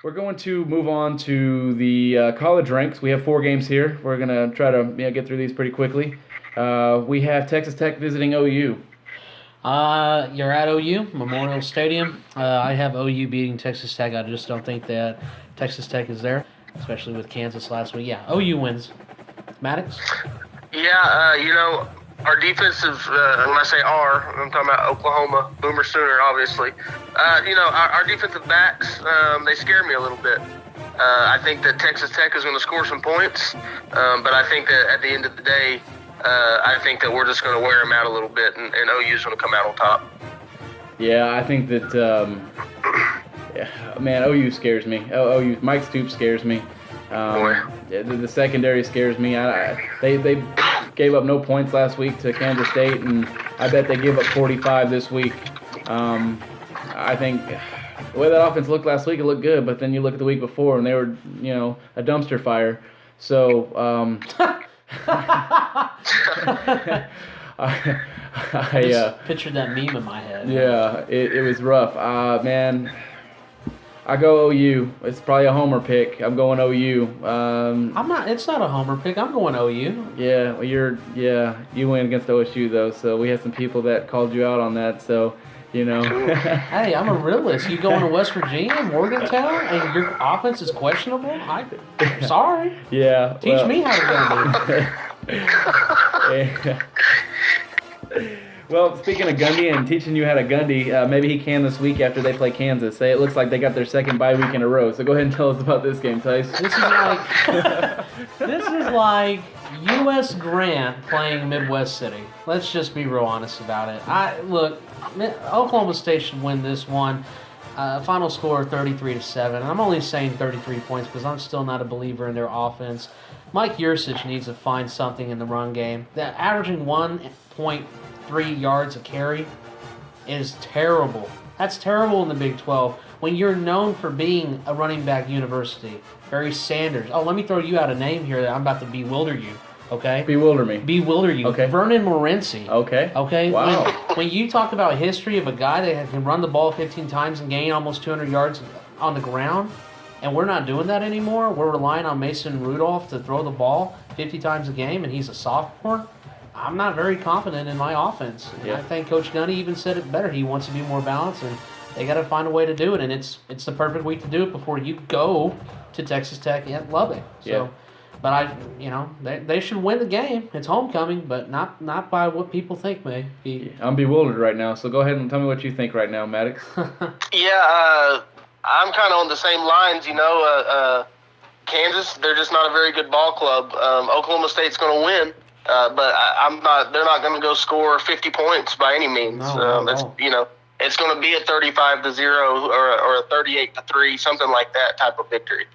We're going to move on to the college ranks. We have 4 games here. We're going to try to get through these pretty quickly. We have Texas Tech visiting OU. You're at OU, Memorial Stadium. I have OU beating Texas Tech. I just don't think that Texas Tech is there, especially with Kansas last week. Yeah, OU wins. Maddux? Yeah, our defensive, when I say I'm talking about Oklahoma, Boomer Sooner, obviously. Our defensive backs, they scare me a little bit. I think that Texas Tech is going to score some points, but I think that at the end of the day, I think that we're just going to wear them out a little bit, and OU is going to come out on top. Yeah, I think that, OU scares me. OU, Mike Stoops scares me. The secondary scares me. They gave up no points last week to Kansas State, and I bet they give up 45 this week. I think the way that offense looked last week, it looked good, but then you look at the week before, and they were, a dumpster fire. So, I just pictured that meme in my head. Yeah, it was rough. Man, I go OU. It's probably a homer pick. I'm going OU. I'm not. It's not a homer pick. I'm going OU. Yeah, well, you went against OSU though, so we had some people that called you out on that. So, Hey, I'm a realist. You going to West Virginia, Morgantown, and your offense is questionable? I'm sorry. Yeah. Teach me how to Gundy. Well, speaking of Gundy and teaching you how to Gundy, maybe he can this week after they play Kansas. It looks like they got their second bye week in a row. So go ahead and tell us about this game, Theiss. This is like U.S. Grant playing Midwest City. Let's just be real honest about it. Look, Oklahoma State should win this one. Final score 33-7. And I'm only saying 33 points because I'm still not a believer in their offense. Mike Yurcich needs to find something in the run game. Averaging 1.3 yards a carry is terrible. That's terrible in the Big 12 when you're known for being a running back university. Barry Sanders. Oh, let me throw you out a name here that I'm about to bewilder you. Okay? Bewilder me. Bewilder you. Okay. Vernon Morency. Okay. Okay? Wow. When you talk about history of a guy that can run the ball 15 times and gain almost 200 yards on the ground, and we're not doing that anymore, we're relying on Mason Rudolph to throw the ball 50 times a game, and he's a sophomore, I'm not very confident in my offense. Yeah. I think Coach Gundy even said it better. He wants to be more balanced, and they got to find a way to do it, and it's the perfect week to do it before you go to Texas Tech at Lubbock. So, yeah. But they should win the game. It's homecoming, but not by what people think may be. I'm bewildered right now, so go ahead and tell me what you think right now, Maddux. Yeah, I'm kind of on the same lines. Kansas, they're just not a very good ball club. Oklahoma State's going to win, but I'm not. They're not going to go score 50 points by any means. It's going to be a 35-0 or a 38-3, something like that type of victory.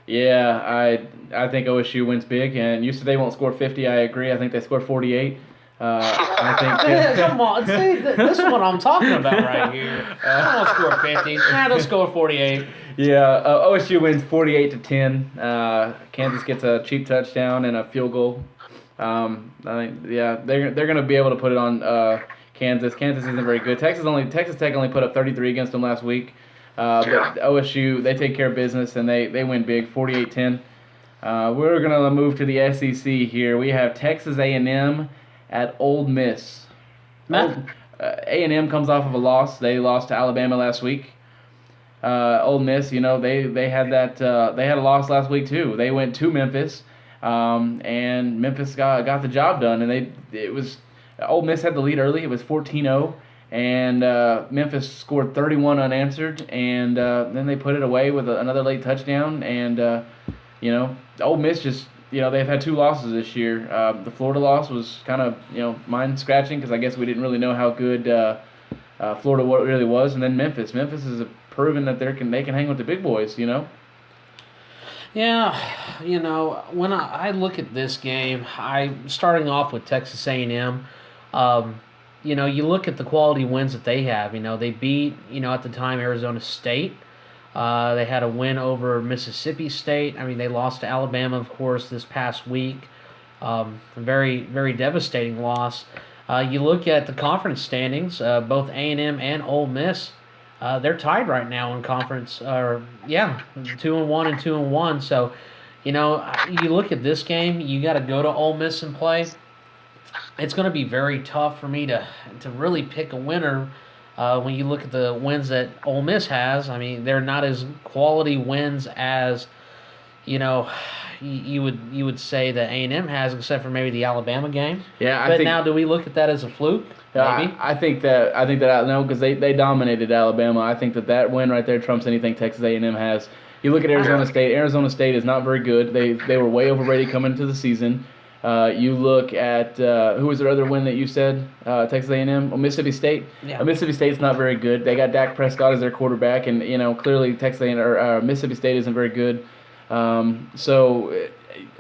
Yeah, I think OSU wins big, and you said they won't score 50. I agree. I think they score 48. I think. Come on, see, this is what I'm talking about right here. I don't score 50. They'll score 48. Yeah, OSU wins 48-10. Kansas gets a cheap touchdown and a field goal. I think they're going to be able to put it on Kansas. Kansas isn't very good. Texas Tech only put up 33 against them last week. But OSU, they take care of business, and they win big, 48-10. We're going to move to the SEC here. We have Texas A&M at Ole Miss. A&M comes off of a loss. They lost to Alabama last week. Ole Miss, they had they had a loss last week too. They went to Memphis, and Memphis got the job done. And Ole Miss had the lead early. It was 14-0. And Memphis scored 31 unanswered, and then they put it away with another late touchdown. And Ole Miss just they've had two losses this year. The Florida loss was kind of mind scratching because I guess we didn't really know how good Florida really was. And then Memphis is proven that they can hang with the big boys. Yeah, when I look at this game, I'm starting off with Texas A&M. You look at the quality wins that they have. They beat, at the time, Arizona State. They had a win over Mississippi State. They lost to Alabama, of course, this past week. A very, very devastating loss. You look at the conference standings, both A&M and Ole Miss, they're tied right now in conference. 2-1 and 2-1. So, you look at this game, you got to go to Ole Miss and play. It's going to be very tough for me to really pick a winner when you look at the wins that Ole Miss has. They're not as quality wins as you would say that A&M has, except for maybe the Alabama game. Yeah, but now do we look at that as a fluke? Maybe. I think that no, because they dominated Alabama. I think that win right there trumps anything Texas A&M has. You look at Arizona State. Arizona State is not very good. They were way overrated coming into the season. You look at who was their other win that you said? Texas A&M, Mississippi State. Yeah. Mississippi State's not very good. They got Dak Prescott as their quarterback, and clearly Texas A&M or Mississippi State isn't very good. So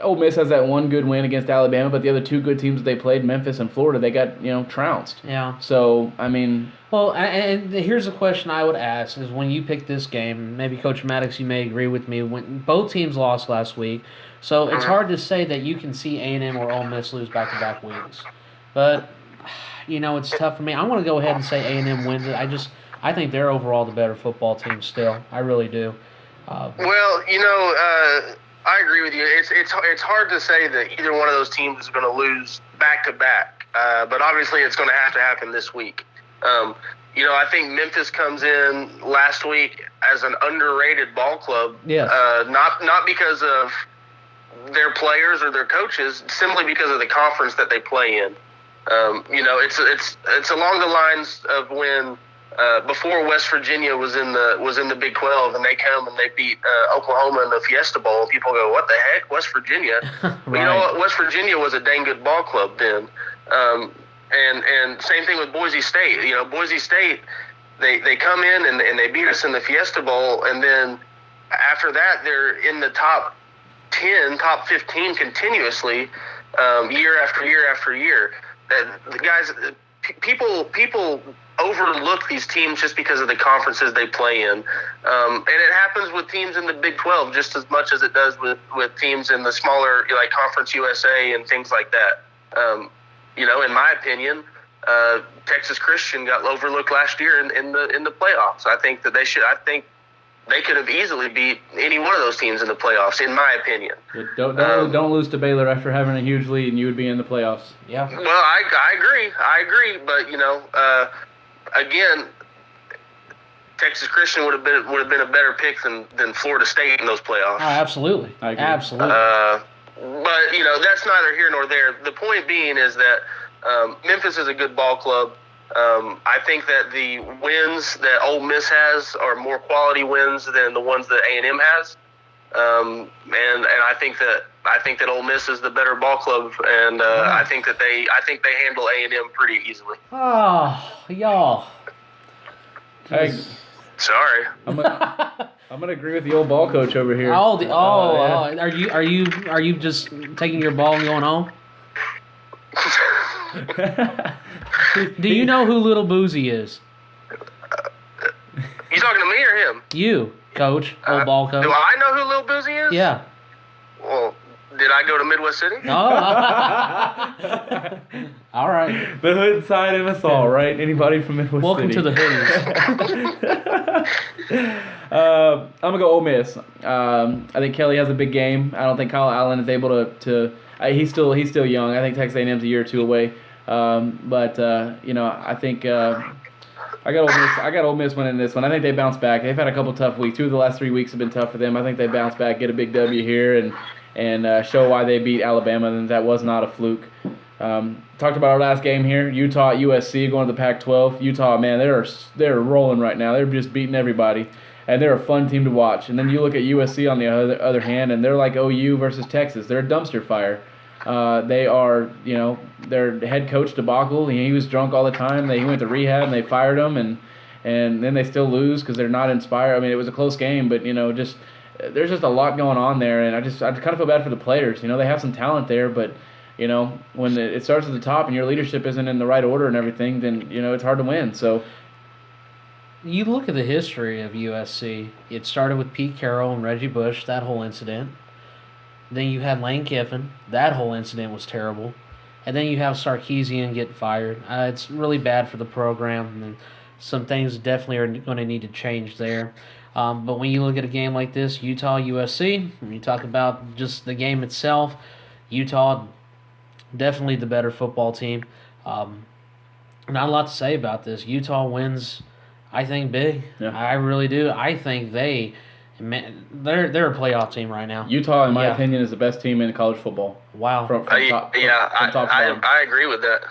Ole Miss has that one good win against Alabama, but the other two good teams that they played, Memphis and Florida, they got trounced. Yeah. So I mean, well, and here's a question I would ask: is when you pick this game, maybe Coach Maddux, you may agree with me. When both teams lost last week, so it's hard to say that you can see A&M or Ole Miss lose back-to-back weeks. But it's tough for me. I want to go ahead and say A&M wins it. I think they're overall the better football team still. I really do. I agree with you. It's hard to say that either one of those teams is going to lose back to back, but obviously it's going to have to happen this week. I think Memphis comes in last week as an underrated ball club. Yes. Not because of their players or their coaches, simply because of the conference that they play in. It's along the lines of when. Before West Virginia was in the Big 12, and they come and they beat Oklahoma in the Fiesta Bowl, and people go, "What the heck, West Virginia?" Right. Well, you know what? West Virginia was a dang good ball club then, and same thing with Boise State. Boise State, they come in and they beat us in the Fiesta Bowl, and then after that they're in the top 10, top 15 continuously, year after year after year. The guys, people overlook these teams just because of the conferences they play in. And it happens with teams in the Big 12 just as much as it does with teams in the smaller, like Conference USA and things like that. In my opinion, Texas Christian got overlooked last year in the playoffs. I think they could have easily beat any one of those teams in the playoffs, in my opinion. Don't lose to Baylor after having a huge lead, and you would be in the playoffs. Yeah. Well, I agree, but again, Texas Christian would have been a better pick than Florida State in those playoffs. Oh, absolutely. I agree. Absolutely. But that's neither here nor there. The point being is that Memphis is a good ball club. I think that the wins that Ole Miss has are more quality wins than the ones that A&M has. And I think that Ole Miss is the better ball club, and I think they handle A&M pretty easily. Oh, y'all. Hey, sorry. I'm gonna agree with the old ball coach over here. Yeah. Are you just taking your ball and going home? Do you know who Little Boozy is? You talking to me or him? You, coach, old ball coach. Do I know who Lil Boozy is? Yeah. Well, did I go to Midwest City? Oh. All right. The hood side in us all, right? Anybody from Midwest Welcome City? to the hoodies. I'm gonna go Ole Miss. I think Kelly has a big game. I don't think Kyle Allen is able to. He's still young. I think Texas A&M's a year or two away. I think I got Ole Miss. I got Ole Miss winning this one. I think they bounce back. They've had a couple tough weeks. 2 of the last 3 weeks have been tough for them. I think they bounce back, get a big W here, and show why they beat Alabama. And that was not a fluke. Talked about our last game here. Utah at USC going to the Pac-12. Utah, man, they're rolling right now. They're just beating everybody, and they're a fun team to watch. And then you look at USC on the other hand, and they're like OU versus Texas. They're a dumpster fire. They are, their head coach debacle. He was drunk all the time. He went to rehab and they fired him, and then they still lose because they're not inspired. I mean, it was a close game, but there's just a lot going on there, and I kind of feel bad for the players. They have some talent there, but when it starts at the top and your leadership isn't in the right order and everything, then it's hard to win. So. You look at the history of USC. It started with Pete Carroll and Reggie Bush, that whole incident. Then you had Lane Kiffin. That whole incident was terrible. And then you have Sarkisian get fired. It's really bad for the program, and some things definitely are going to need to change there. But when you look at a game like this, Utah, USC, when you talk about just the game itself, Utah, definitely the better football team. Not a lot to say about this. Utah wins, I think, big. Yeah. I really do. I think they're a playoff team right now. Utah, in my opinion, is the best team in college football. Wow. From top to bottom. I agree with that.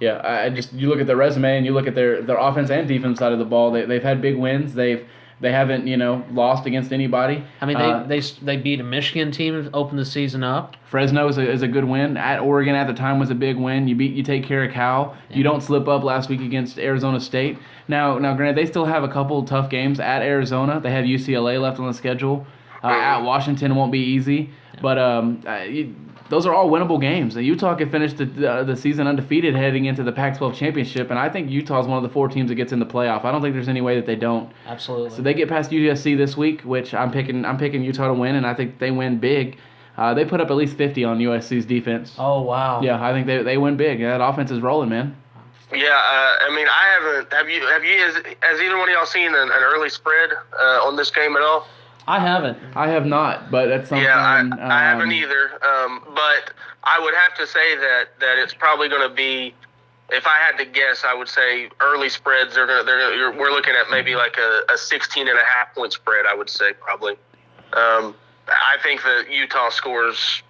Yeah, you look at their resume and you look at their offense and defense side of the ball. They've had big wins. They haven't lost against anybody. I mean, they beat a Michigan team to open the season up. Fresno is a good win. At Oregon at the time was a big win. You take care of Cal. Yeah. You don't slip up last week against Arizona State. Now, granted, they still have a couple tough games at Arizona. They have UCLA left on the schedule. At Washington won't be easy, but those are all winnable games. Utah could finish the season undefeated heading into the Pac-12 championship, and I think Utah's one of the 4 teams that gets in the playoff. I don't think there's any way that they don't. Absolutely. So they get past USC this week, which I'm picking Utah to win, and I think they win big. They put up at least 50 on USC's defense. Oh, wow. Yeah, I think they win big. That offense is rolling, man. Yeah, I mean, I haven't. Has either one of y'all seen an early spread on this game at all? I haven't. I have not, but that's something. Yeah, I haven't either. But I would have to say that it's probably going to be. If I had to guess, I would say early spreads are we're looking at maybe like a 16.5-point spread. I would say probably. I think that Utah scores.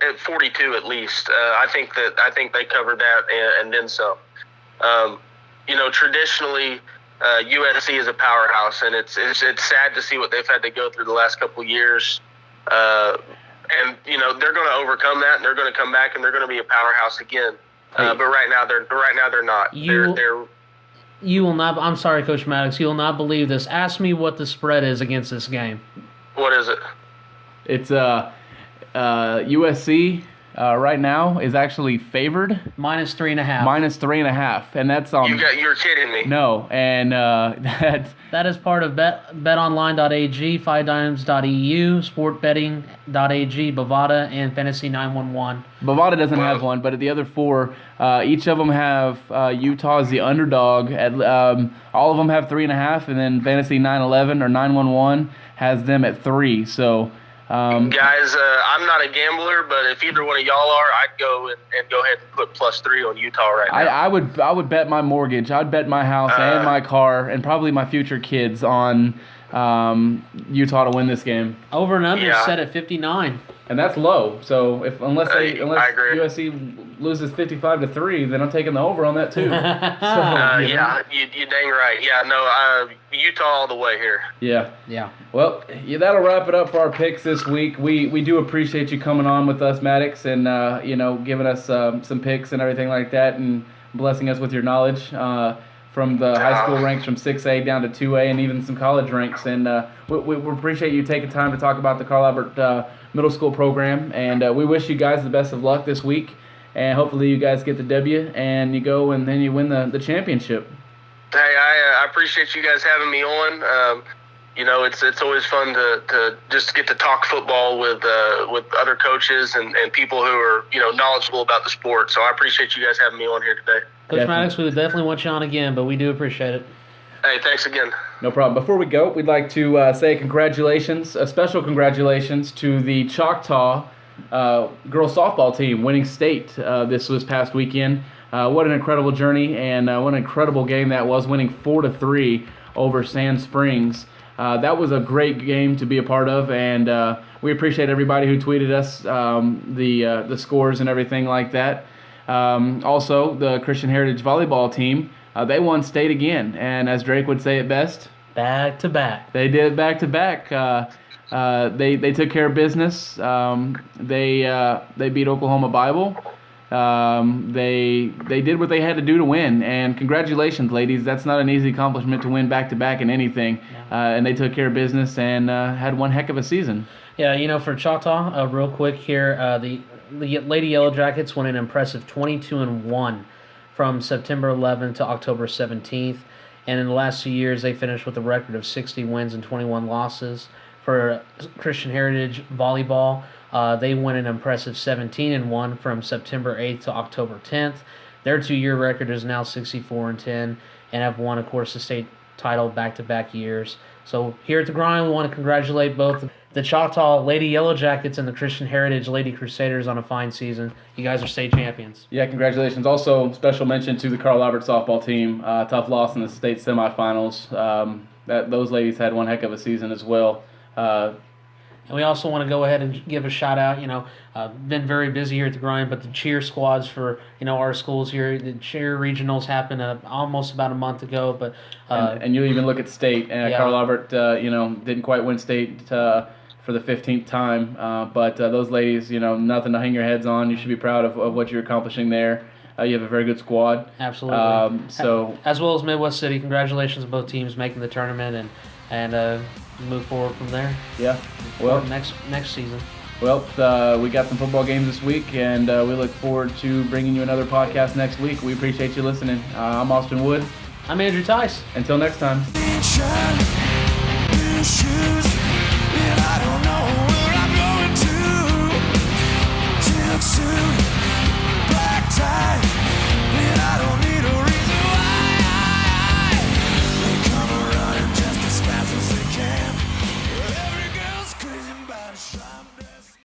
At 42 at least. I think they covered that and then some. Traditionally, USC is a powerhouse, and it's sad to see what they've had to go through the last couple of years. And they're going to overcome that, and they're going to come back, and they're going to be a powerhouse again. But right now they're not. You will not. I'm sorry, Coach Maddux. You will not believe this. Ask me what the spread is against this game. What is it? It's USC right now is actually favored minus 3.5. Minus 3.5, and that's on. You're kidding me. No, and that is part of betonline.ag, FiveDimes.eu, SportBetting.ag, Bovada, and Fantasy 911. Bovada doesn't have one, but the other 4, each of them have Utah as the underdog. All of them have 3.5, and then Fantasy 911 or 911 has them at 3. So. Guys, I'm not a gambler, but if either one of y'all are, I'd go and go ahead and put +3 on Utah right now. I would bet my mortgage. I'd bet my house and my car and probably my future kids on Utah to win this game. Over and under set at 59. And that's low. So unless I agree. USC loses 55-3, then I'm taking the over on that too. Yeah, you dang right. Yeah, no, Utah all the way here. Yeah. Well, that'll wrap it up for our picks this week. We do appreciate you coming on with us, Maddux, and giving us some picks and everything like that, and blessing us with your knowledge from the high school ranks from 6A down to 2A, and even some college ranks. And we appreciate you taking time to talk about the Carl Albert middle school program, and we wish you guys the best of luck this week, and hopefully you guys get the W and you go and then you win the championship. Hey, I appreciate you guys having me on. It's always fun to just get to talk football with other coaches and people who are knowledgeable about the sport. So I appreciate you guys having me on here today. Coach Maddux, we would definitely want you on again, but we do appreciate it. Hey, thanks again. No problem. Before we go, we'd like to say congratulations, a special congratulations to the Choctaw girls softball team winning state this past weekend. What an incredible journey, and what an incredible game that was, winning 4-3 over Sand Springs. That was a great game to be a part of, and we appreciate everybody who tweeted us the scores and everything like that. Also, the Christian Heritage volleyball team, they won state again, and as Drake would say it best, back to back. They did it back to back. They took care of business. They beat Oklahoma Bible. They did what they had to do to win, and congratulations, ladies. That's not an easy accomplishment to win back to back in anything. And they took care of business and had one heck of a season. Yeah, for Choctaw, real quick here, the Lady Yellow Jackets won an impressive 22-1 from September 11th to October 17th. And in the last 2 years, they finished with a record of 60 wins and 21 losses. For Christian Heritage Volleyball, they won an impressive 17-1 from September 8th to October 10th. Their 2-year record is now 64-10 and have won, of course, the state title back-to-back years. So here at the Grind, we want to congratulate both the Choctaw Lady Yellow Jackets and the Christian Heritage Lady Crusaders on a fine season. You guys are state champions. Yeah, congratulations. Also, special mention to the Carl Albert softball team. Tough loss in the state semifinals. Those ladies had one heck of a season as well. And we also want to go ahead and give a shout out. Been very busy here at the Grind, but the cheer squads for our schools here. The cheer regionals happened almost about a month ago, but and you even look at state. Carl Albert, didn't quite win state for the 15th time, but those ladies, nothing to hang your heads on. You should be proud of what you're accomplishing there. You have a very good squad. Absolutely. So as well as Midwest City, congratulations to both teams making the tournament, and and move forward from there. Yeah. Well, next season. Well, we got some football games this week, and we look forward to bringing you another podcast next week. We appreciate you listening. I'm Austin Wood. I'm Andrew Theiss. Until next time. Shoes, and I don't know